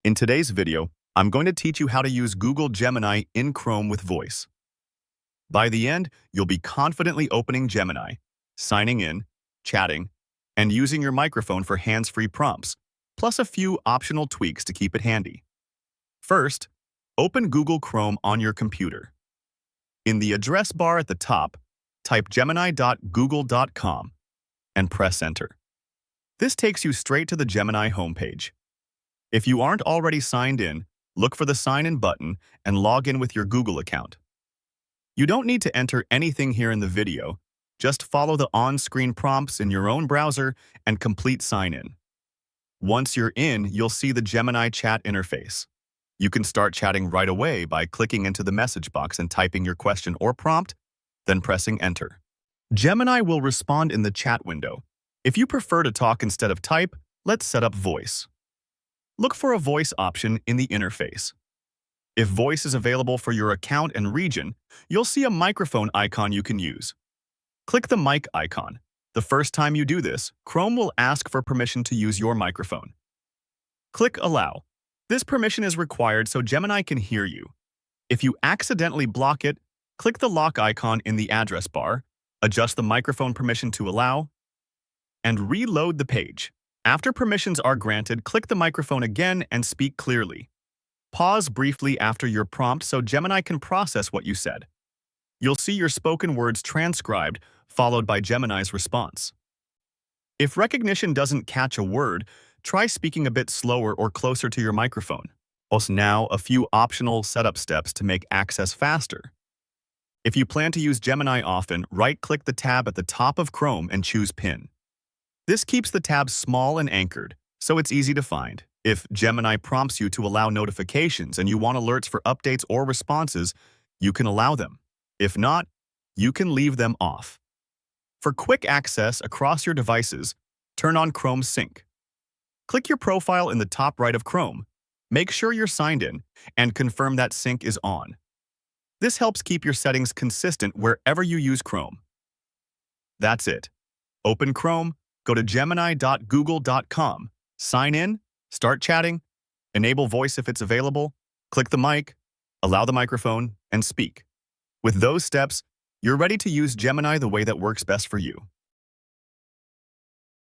In today's video, I'm going to teach you how to use Google Gemini in Chrome with voice. By the end, you'll be confidently opening Gemini, signing in, chatting, and using your microphone for hands-free prompts, plus a few optional tweaks to keep it handy. First, open Google Chrome on your computer. In the address bar at the top, type gemini.google.com and press enter. This takes you straight to the Gemini homepage. If you aren't already signed in, look for the Sign In button and log in with your Google account. You don't need to enter anything here in the video, just follow the on-screen prompts in your own browser and complete sign-in. Once you're in, you'll see the Gemini chat interface. You can start chatting right away by clicking into the message box and typing your question or prompt, then pressing enter. Gemini will respond in the chat window. If you prefer to talk instead of type, let's set up voice. Look for a voice option in the interface. If voice is available for your account and region, you'll see a microphone icon you can use. Click the mic icon. The first time you do this, Chrome will ask for permission to use your microphone. Click Allow. This permission is required so Gemini can hear you. If you accidentally block it, click the lock icon in the address bar, adjust the microphone permission to allow, and reload the page. After permissions are granted, click the microphone again and speak clearly. Pause briefly after your prompt so Gemini can process what you said. You'll see your spoken words transcribed, followed by Gemini's response. If recognition doesn't catch a word, try speaking a bit slower or closer to your microphone. Also, now a few optional setup steps to make access faster. If you plan to use Gemini often, right-click the tab at the top of Chrome and choose Pin. This keeps the tab small and anchored, so it's easy to find. If Gemini prompts you to allow notifications and you want alerts for updates or responses, you can allow them. If not, you can leave them off. For quick access across your devices, turn on Chrome Sync. Click your profile in the top right of Chrome, make sure you're signed in, and confirm that sync is on. This helps keep your settings consistent wherever you use Chrome. That's it. Open Chrome, go to gemini.google.com, sign in, start chatting, enable voice if it's available, click the mic, allow the microphone, and speak. With those steps, you're ready to use Gemini the way that works best for you.